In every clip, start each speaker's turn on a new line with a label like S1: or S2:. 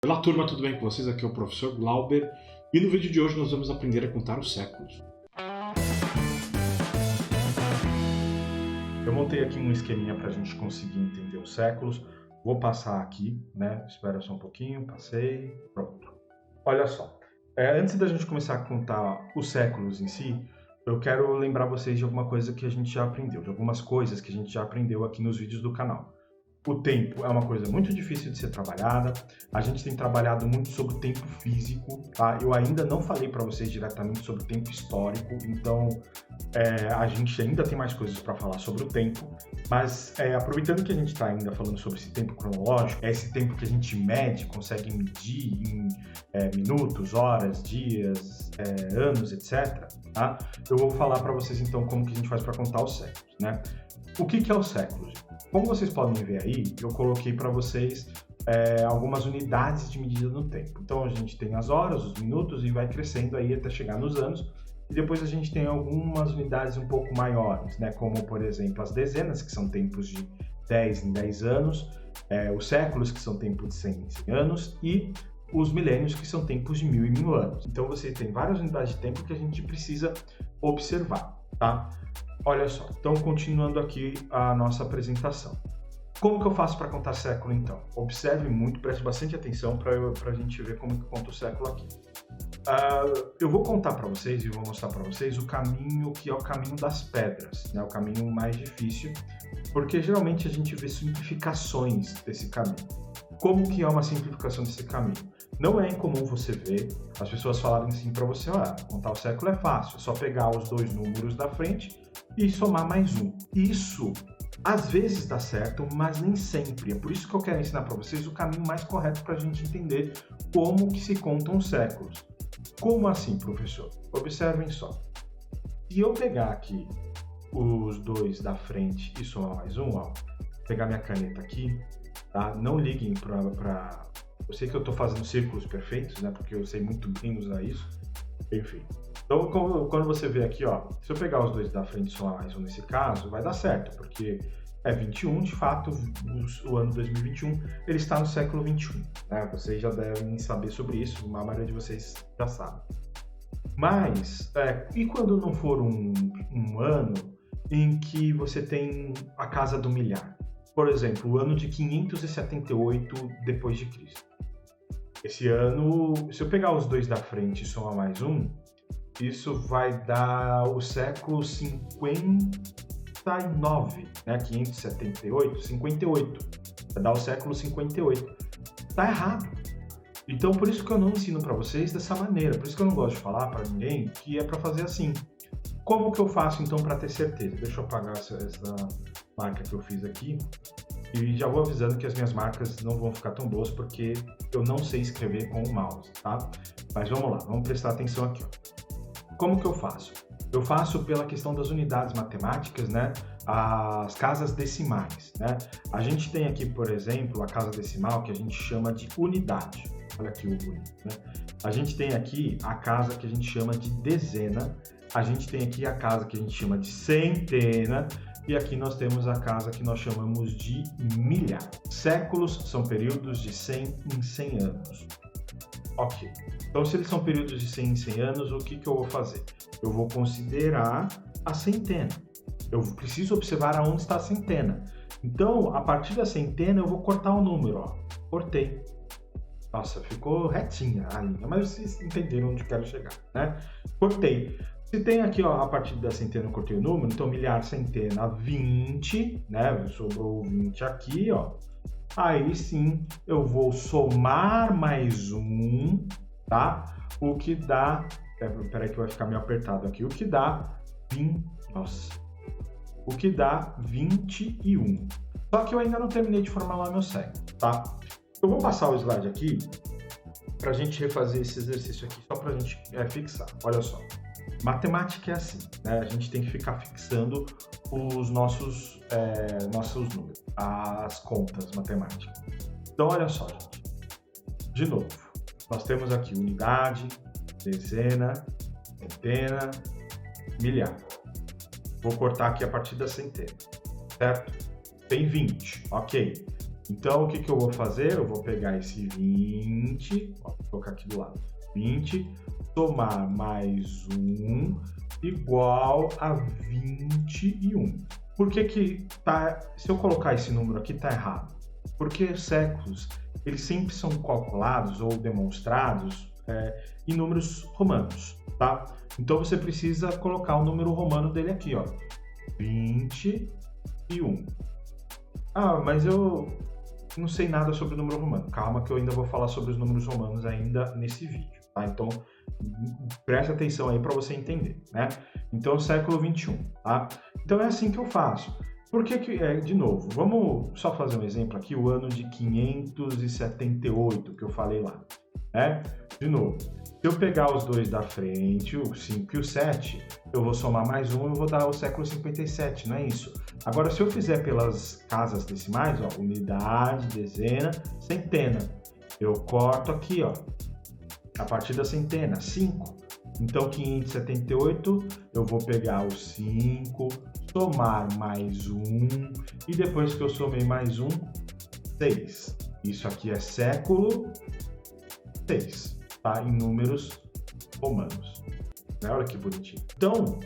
S1: Olá turma, tudo bem com vocês? Aqui é o professor Glauber e no vídeo de hoje nós vamos aprender a contar os séculos. Eu montei aqui um esqueminha para a gente conseguir entender os séculos. Vou passar aqui, né? Espera só um pouquinho, passei, pronto. Olha só, antes da gente começar a contar os séculos em si, eu quero lembrar vocês de alguma coisa que a gente já aprendeu, de algumas coisas que a gente já aprendeu aqui nos vídeos do canal. O tempo é uma coisa muito difícil de ser trabalhada, a gente tem trabalhado muito sobre o tempo físico, tá? Eu ainda não falei para vocês diretamente sobre o tempo histórico, então a gente ainda tem mais coisas para falar sobre o tempo, mas aproveitando que a gente está ainda falando sobre esse tempo cronológico, é esse tempo que a gente mede, consegue medir em minutos, horas, dias, anos, etc., tá? Eu vou falar para vocês então como que a gente faz para contar os séculos, né? O que é os séculos? Como vocês podem ver aí, eu coloquei para vocês algumas unidades de medida no tempo. Então a gente tem as horas, os minutos e vai crescendo aí até chegar nos anos. E depois a gente tem algumas unidades um pouco maiores, né? Como por exemplo as dezenas, que são tempos de 10 em 10 anos, os séculos, que são tempos de 100 em 100 anos, e os milênios, que são tempos de 1000 em 1000 anos. Então você tem várias unidades de tempo que a gente precisa observar, tá? Olha só, então continuando aqui a nossa apresentação. Como que eu faço para contar século então? Observe muito, preste bastante atenção para a gente ver como que conta o século aqui. Eu vou contar para vocês e vou mostrar para vocês o caminho que é o caminho das pedras, né? O caminho mais difícil, porque geralmente a gente vê simplificações desse caminho. Como que é uma simplificação desse caminho? Não é incomum você ver as pessoas falarem assim para você, contar o século é fácil, é só pegar os dois números da frente e somar mais um. Isso às vezes dá certo, mas nem sempre. É por isso que eu quero ensinar para vocês o caminho mais correto para a gente entender como que se contam os séculos. Como assim, professor? Observem só. Se eu pegar aqui os dois da frente e somar mais um, pegar minha caneta aqui, tá? Não liguem para... Eu sei que eu estou fazendo círculos perfeitos, né? Porque eu sei muito bem usar isso. Enfim. Então, quando você vê aqui, se eu pegar os dois da frente e somar mais um nesse caso, vai dar certo, porque é 21, de fato, o ano 2021, ele está no século 21, né? Vocês já devem saber sobre isso, a maioria de vocês já sabe. Mas, e quando não for um ano em que você tem a casa do milhar? Por exemplo, o ano de 578 depois de Cristo. Esse ano, se eu pegar os dois da frente e somar mais um, isso vai dar o século 59, né? 578, 58. Vai dar o século 58. Tá errado. Então, por isso que eu não ensino para vocês dessa maneira. Por isso que eu não gosto de falar para ninguém que é para fazer assim. Como que eu faço, então, para ter certeza? Deixa eu apagar essa marca que eu fiz aqui. E já vou avisando que as minhas marcas não vão ficar tão boas, porque eu não sei escrever com o mouse, tá? Mas vamos lá, vamos prestar atenção aqui, Como que eu faço? Eu faço pela questão das unidades matemáticas, né? As casas decimais, né? A gente tem aqui, por exemplo, a casa decimal que a gente chama de unidade. Olha aqui o bonito, né? A gente tem aqui a casa que a gente chama de dezena. A gente tem aqui a casa que a gente chama de centena. E aqui nós temos a casa que nós chamamos de milhar. Séculos são períodos de 100 em 100 anos. Ok. Então, se eles são períodos de 100 em 100 anos, o que eu vou fazer? Eu vou considerar a centena. Eu preciso observar aonde está a centena. Então, a partir da centena, eu vou cortar o número. Cortei. Nossa, ficou retinha a linha, mas vocês entenderam onde quero chegar, né? Cortei. Se tem aqui, a partir da centena eu cortei o número, então milhar, centena, 20, né? Sobrou 20 aqui, Aí sim, eu vou somar mais um, tá? O que dá... Peraí que vai ficar meio apertado aqui. O que dá 20... Nossa. O que dá 21. Só que eu ainda não terminei de formular meu século, tá? Eu vou passar o slide aqui pra gente refazer esse exercício aqui, só pra gente fixar. Olha só. Matemática é assim, né? A gente tem que ficar fixando os nossos números, as contas matemáticas. Então, olha só, gente. De novo, nós temos aqui unidade, dezena, centena, milhar. Vou cortar aqui a partir da centena, certo? Tem 20, ok. Então, o que eu vou fazer? Eu vou pegar esse 20, vou colocar aqui do lado, 20, somar mais 1, igual a 21. Por que se eu colocar esse número aqui, tá errado? Porque séculos, eles sempre são calculados ou demonstrados em números romanos, tá? Então, você precisa colocar o número romano dele aqui, ó, 21. Mas eu não sei nada sobre o número romano. Calma que eu ainda vou falar sobre os números romanos ainda nesse vídeo, tá? Então, preste atenção aí para você entender, né? Então, século 21, tá? Então, é assim que eu faço. Por que de novo, vamos só fazer um exemplo aqui, o ano de 578, que eu falei lá, né? De novo, se eu pegar os dois da frente, o 5 e o 7, eu vou somar mais 1 e eu vou dar o século 57, não é isso? Agora, se eu fizer pelas casas decimais, ó, unidade, dezena, centena, eu corto aqui, ó, a partir da centena, 5. Então, 578, eu vou pegar o 5, somar mais 1, e depois que eu somei mais 1, 6. Isso aqui é século 6, tá? Em números romanos. Olha que bonitinho. Então,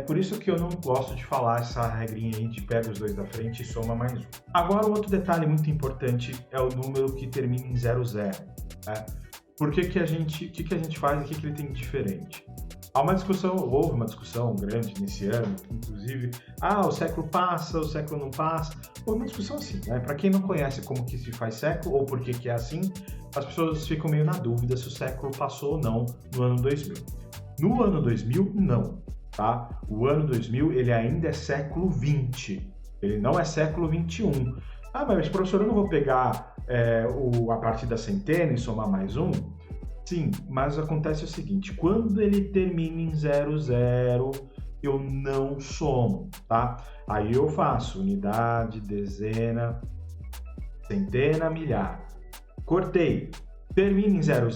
S1: por isso que eu não gosto de falar essa regrinha aí de pega os dois da frente e soma mais 1. Agora, um outro detalhe muito importante é o número que termina em 00, né? Por que a gente faz e o que ele tem de diferente? Houve uma discussão grande nesse ano, inclusive, o século passa, o século não passa. Houve uma discussão assim, né? Para quem não conhece como que se faz século ou por que é assim, as pessoas ficam meio na dúvida se o século passou ou não no ano 2000. No ano 2000, não, tá? O ano 2000, ele ainda é século 20, ele não é século 21. Mas professor, eu não vou pegar a partir da centena e somar mais 1? Sim, mas acontece o seguinte, quando ele termina em 00, eu não somo, tá? Aí eu faço unidade, dezena, centena, milhar. Cortei. Termina em 00?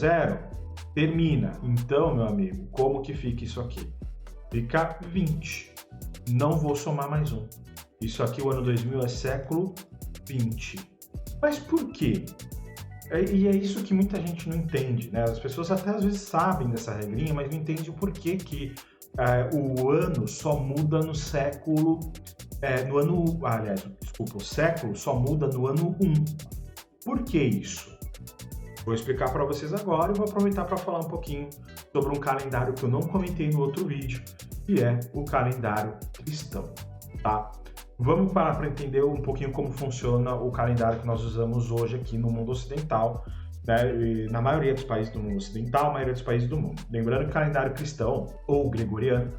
S1: Termina. Então, meu amigo, como que fica isso aqui? Fica 20. Não vou somar mais 1. Isso aqui, o ano 2000, é século 20. Mas por quê? E é isso que muita gente não entende, né? As pessoas até às vezes sabem dessa regrinha, mas não entendem o porquê que o ano só muda no século... o século só muda no ano 1. Por que isso? Vou explicar para vocês agora e vou aproveitar para falar um pouquinho sobre um calendário que eu não comentei no outro vídeo, que é o calendário cristão, tá? Vamos parar para entender um pouquinho como funciona o calendário que nós usamos hoje aqui no mundo ocidental, né? E na maioria dos países do mundo ocidental, a maioria dos países do mundo. Lembrando que o calendário cristão, ou gregoriano,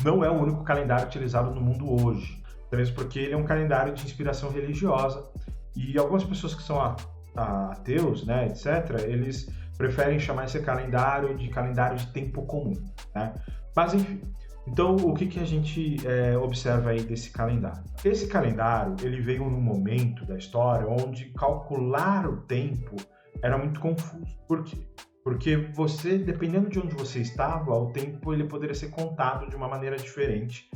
S1: não é o único calendário utilizado no mundo hoje, mesmo porque ele é um calendário de inspiração religiosa e algumas pessoas que são ateus, né, etc., eles preferem chamar esse calendário de tempo comum, né? Mas enfim. Então, o que a gente observa aí desse calendário? Esse calendário, ele veio num momento da história onde calcular o tempo era muito confuso. Por quê? Porque você, dependendo de onde você estava, o tempo ele poderia ser contado de uma maneira diferente,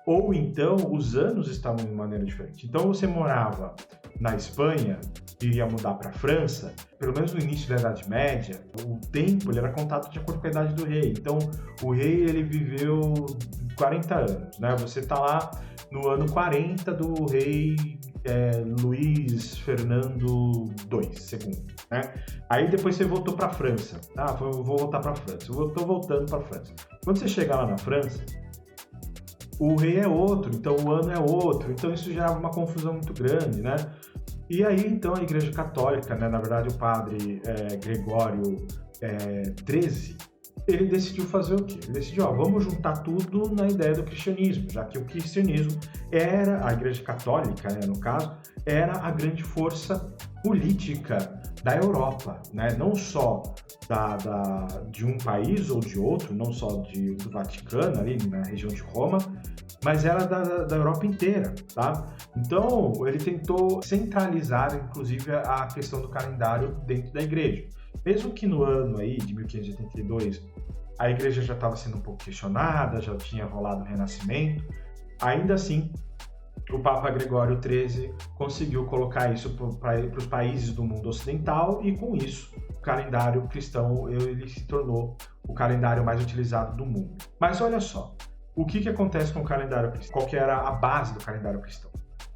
S1: ou então os anos estavam de maneira diferente. Então, você morava na Espanha e ia mudar para a França, pelo menos no início da Idade Média, o tempo ele era contado de acordo com a idade do rei. Então, o rei ele viveu 40 anos, né? Você está lá no ano 40 do rei Luís Fernando II, né? Aí depois você voltou para a França. Vou voltar para a França. Eu estou voltando para a França. Quando você chegar lá na França, o rei é outro, então o ano é outro. Então isso gerava uma confusão muito grande, né? E aí, então, a Igreja Católica, né, na verdade, o padre Gregório XIII, ele decidiu fazer o quê? Ele decidiu, vamos juntar tudo na ideia do cristianismo, já que o cristianismo era, a Igreja Católica, né, no caso, era a grande força política da Europa, né? Não só de um país ou de outro, não só do Vaticano, ali na região de Roma, mas era da Europa inteira, tá? Então, ele tentou centralizar, inclusive, a questão do calendário dentro da igreja. Mesmo que no ano aí de 1582 a igreja já estava sendo um pouco questionada, já tinha rolado o Renascimento, ainda assim, o Papa Gregório XIII conseguiu colocar isso para os países do mundo ocidental e com isso o calendário cristão ele se tornou o calendário mais utilizado do mundo. Mas olha só, o que acontece com o calendário cristão? Qual que era a base do calendário cristão?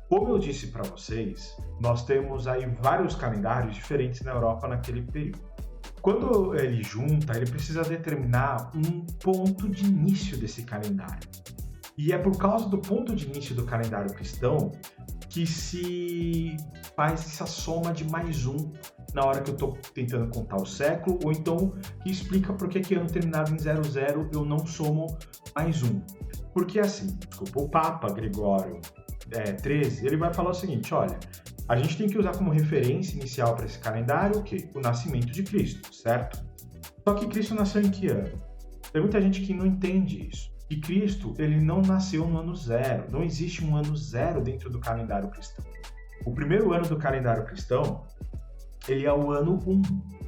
S1: Como eu disse para vocês, nós temos aí vários calendários diferentes na Europa naquele período. Quando ele junta, ele precisa determinar um ponto de início desse calendário. E é por causa do ponto de início do calendário cristão que se faz essa soma de mais um na hora que eu estou tentando contar o século, ou então que explica por que ano terminado em 00 eu não somo mais um. Porque assim, o Papa Gregório XIII, ele vai falar o seguinte, olha, a gente tem que usar como referência inicial para esse calendário o quê? O nascimento de Cristo, certo? Só que Cristo nasceu em que ano? Tem muita gente que não entende isso. E Cristo, ele não nasceu no ano zero. Não existe um ano zero dentro do calendário cristão. O primeiro ano do calendário cristão, ele é o ano 1,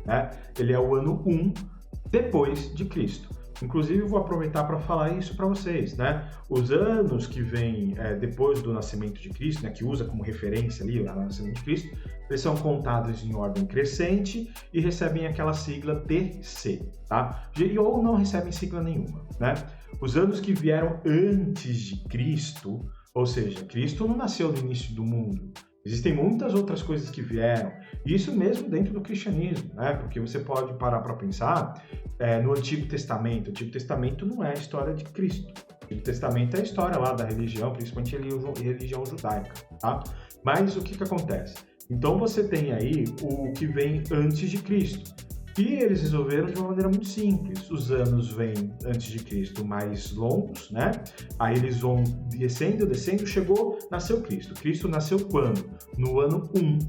S1: né? Ele é o ano 1 depois de Cristo. Inclusive, eu vou aproveitar para falar isso para vocês, né? Os anos que vêm depois do nascimento de Cristo, né, que usa como referência ali o nascimento de Cristo, eles são contados em ordem crescente e recebem aquela sigla TC, tá? Ou não recebem sigla nenhuma, né? Os anos que vieram antes de Cristo, ou seja, Cristo não nasceu no início do mundo. Existem muitas outras coisas que vieram, isso mesmo dentro do cristianismo, né? Porque você pode parar para pensar no Antigo Testamento. O Antigo Testamento não é a história de Cristo. O Antigo Testamento é a história lá da religião, principalmente a religião judaica, tá? Mas o que acontece? Então você tem aí o que vem antes de Cristo. E eles resolveram de uma maneira muito simples. Os anos vêm antes de Cristo mais longos, né? Aí eles vão descendo, nasceu Cristo. Cristo nasceu quando? No ano 1.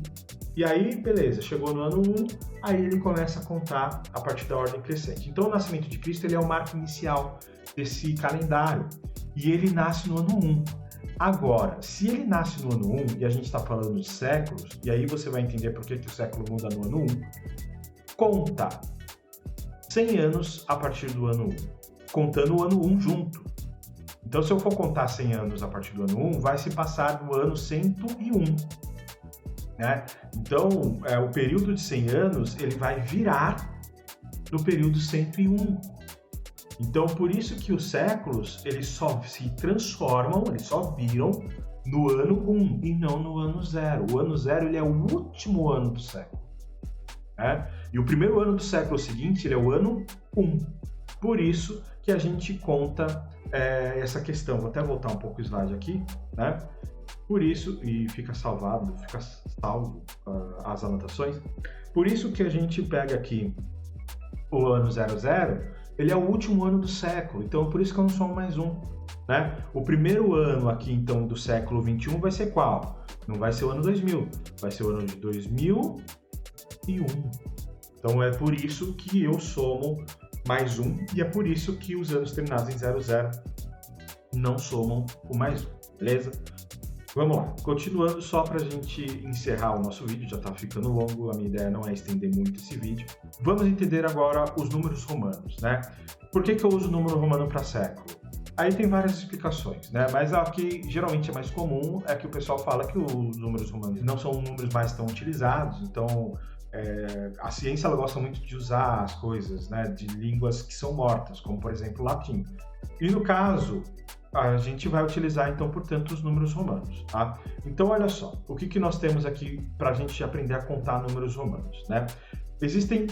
S1: E aí, beleza, chegou no ano 1, aí ele começa a contar a partir da ordem crescente. Então o nascimento de Cristo ele é o marco inicial desse calendário. E ele nasce no ano 1. Agora, se ele nasce no ano 1, e a gente está falando de séculos, e aí você vai entender por que o século muda no ano 1, conta 100 anos a partir do ano 1, contando o ano 1 junto. Então, se eu for contar 100 anos a partir do ano 1, vai se passar do ano 101, né? Então, o período de 100 anos, ele vai virar no período 101. Então, por isso que os séculos, eles só se transformam, eles só viram no ano 1 e não no ano 0. O ano 0, ele é o último ano do século. E o primeiro ano do século seguinte ele é o ano 1. Por isso que a gente conta essa questão. Vou até voltar um pouco o slide aqui, né? Por isso, e fica salvo as anotações. Por isso que a gente pega aqui o ano 00, ele é o último ano do século. Então, por isso que eu não somo mais um, né? O primeiro ano aqui, então, do século 21 vai ser qual? Não vai ser o ano 2000, vai ser o ano de 2001. Então é por isso que eu somo mais um e é por isso que os anos terminados em 00 não somam o mais um, beleza? Vamos lá, continuando só para a gente encerrar o nosso vídeo, já está ficando longo, a minha ideia não é estender muito esse vídeo. Vamos entender agora os números romanos, né? Por que eu uso o número romano para século? Aí tem várias explicações, né? Mas a que geralmente é mais comum é que o pessoal fala que os números romanos não são números mais tão utilizados, então a ciência ela gosta muito de usar as coisas, né, de línguas que são mortas, como por exemplo o latim. E no caso, a gente vai utilizar então, portanto, os números romanos, tá? Então olha só, o que nós temos aqui para a gente aprender a contar números romanos, né? Existem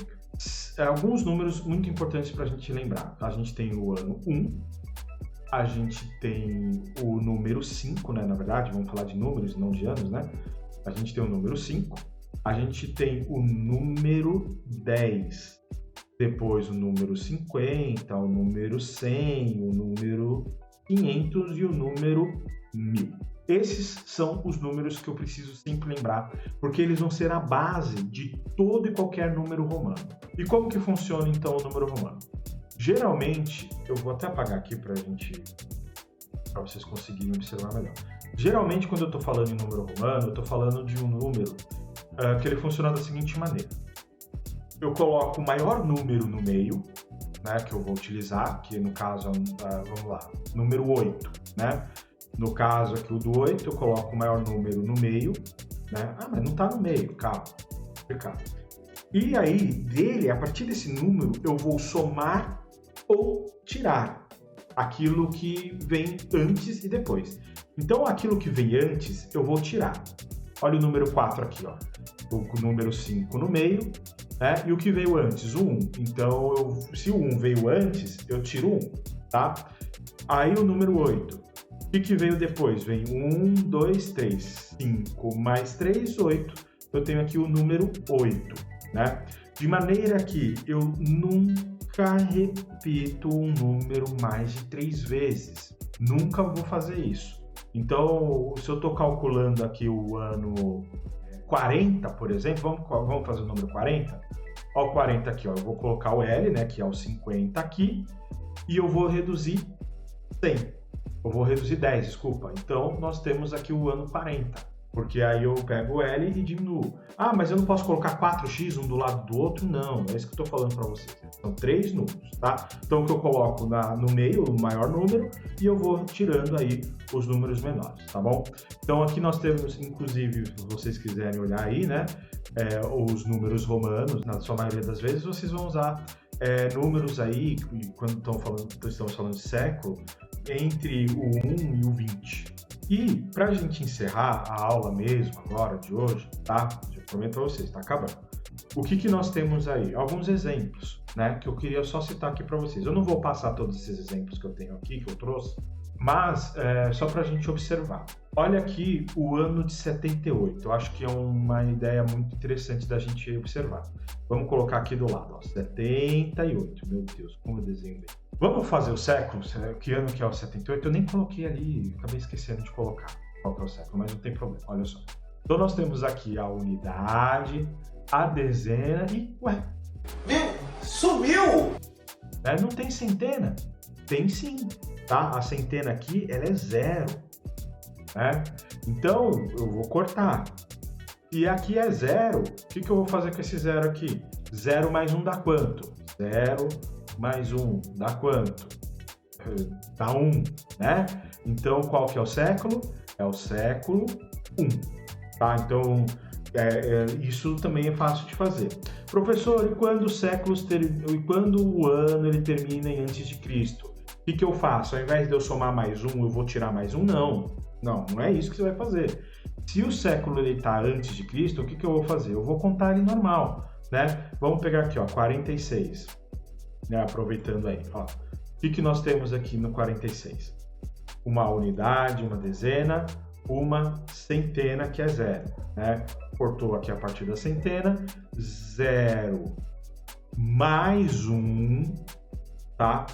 S1: alguns números muito importantes para a gente lembrar. A gente tem o ano 1, a gente tem o número 5, né? Na verdade, vamos falar de números, não de anos, né? A gente tem o número 5, a gente tem o número 10, depois o número 50, o número 100, o número 500 e o número 1000. Esses são os números que eu preciso sempre lembrar, porque eles vão ser a base de todo e qualquer número romano. E como que funciona então o número romano? Geralmente, eu vou até apagar aqui para vocês conseguirem observar melhor. Geralmente, quando eu estou falando em número romano, eu estou falando de um número que ele funciona da seguinte maneira. Eu coloco o maior número no meio, né, que eu vou utilizar, que no caso, vamos lá, número 8, né? No caso aqui, o do 8, eu coloco o maior número no meio, né? Ah, mas não está no meio, calma, vou explicar. E aí, dele, a partir desse número, eu vou somar ou tirar aquilo que vem antes e depois. Então, aquilo que vem antes, eu vou tirar. Olha o número 4 aqui, ó. O número 5 no meio, né? E o que veio antes? O 1. Então, se o 1 veio antes, eu tiro 1, tá? Aí o número 8. O que veio depois? Vem 1, 2, 3. 5 mais 3, 8. Eu tenho aqui o número 8, né? De maneira que eu nunca repito um número mais de 3 vezes. Nunca vou fazer isso. Então, se eu estou calculando aqui o ano 40, por exemplo, vamos fazer o número 40? Ó, o 40 aqui, ó, eu vou colocar o L, né, que é o 50 aqui, e eu vou reduzir 100. Eu vou reduzir 10, desculpa. Então, nós temos aqui o ano 40. Porque aí eu pego o L e diminuo. Ah, mas eu não posso colocar 4x um do lado do outro? Não, é isso que eu estou falando para vocês. São 3 números, tá? Então, o que eu coloco no meio, o maior número, e eu vou tirando aí os números menores, tá bom? Então, aqui nós temos, inclusive, se vocês quiserem olhar aí, né? Os números romanos, na sua maioria das vezes, vocês vão usar números aí, quando estamos falando de século, entre o 1 e o 20. E para a gente encerrar a aula mesmo agora, de hoje, tá? Já prometo para vocês, tá acabando. O que nós temos aí? Alguns exemplos, né? Que eu queria só citar aqui para vocês. Eu não vou passar todos esses exemplos que eu tenho aqui, que eu trouxe, mas só para a gente observar. Olha aqui o ano de 78. Eu acho que é uma ideia muito interessante da gente observar. Vamos colocar aqui do lado, ó, 78. Meu Deus, como eu desenho bem. Vamos fazer o século? Que ano que é o 78? Eu nem coloquei ali, acabei esquecendo de colocar qual que é o século, mas não tem problema, olha só. Então nós temos aqui a unidade, a dezena e... Ué?
S2: Meu, sumiu!
S1: Não tem centena? Tem sim, tá? A centena aqui, ela é 0, né? Então, eu vou cortar. E aqui é 0, o que eu vou fazer com esse 0 aqui? 0 mais 1 dá quanto? 0 mais 1 dá quanto? Dá 1, né? Então, qual que é o século? É o século 1, tá? Então, isso também é fácil de fazer. Professor, e quando o ano ele termina em antes de Cristo? O que eu faço? Ao invés de eu somar mais 1, eu vou tirar mais 1? Não é isso que você vai fazer. Se o século está antes de Cristo, o que eu vou fazer? Eu vou contar ele normal, né? Vamos pegar aqui, ó, 46. Né, aproveitando aí, ó. O que nós temos aqui no 46? Uma unidade, uma dezena, uma centena, que é 0, né? Cortou aqui a partir da centena, 0 mais 1, tá?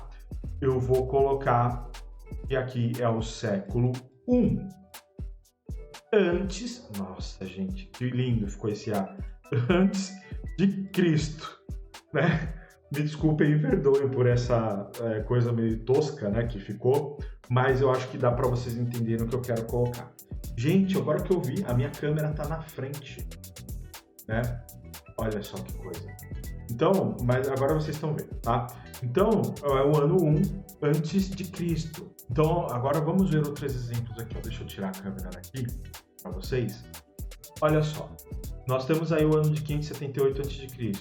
S1: Eu vou colocar, e aqui é o século 1. Antes, nossa gente, que lindo ficou esse A, antes de Cristo, né? Me desculpem e me perdoem por essa coisa meio tosca, né, que ficou, mas eu acho que dá para vocês entenderem o que eu quero colocar. Gente, agora que eu vi, a minha câmera tá na frente, né? Olha só que coisa. Então, mas agora vocês estão vendo, tá? Então, é o ano 1 antes de Cristo. Então, agora vamos ver outros exemplos aqui, ó. Deixa eu tirar a câmera daqui para vocês. Olha só, nós temos aí o ano de 578 a.C.,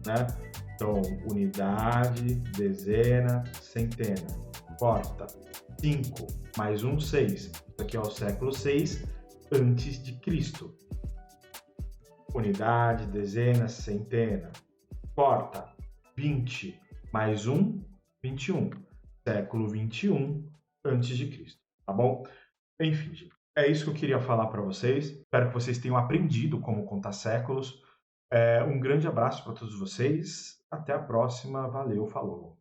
S1: né? Então, unidade, dezena, centena. Corta. 5 mais 1, 6. Isso aqui é o século 6 antes de Cristo. Unidade, dezena, centena. Corta. 20 mais 1, 21. Século 21 antes de Cristo. Tá bom? Enfim, gente. É isso que eu queria falar para vocês. Espero que vocês tenham aprendido como contar séculos. Um grande abraço para todos vocês. Até a próxima. Valeu, falou.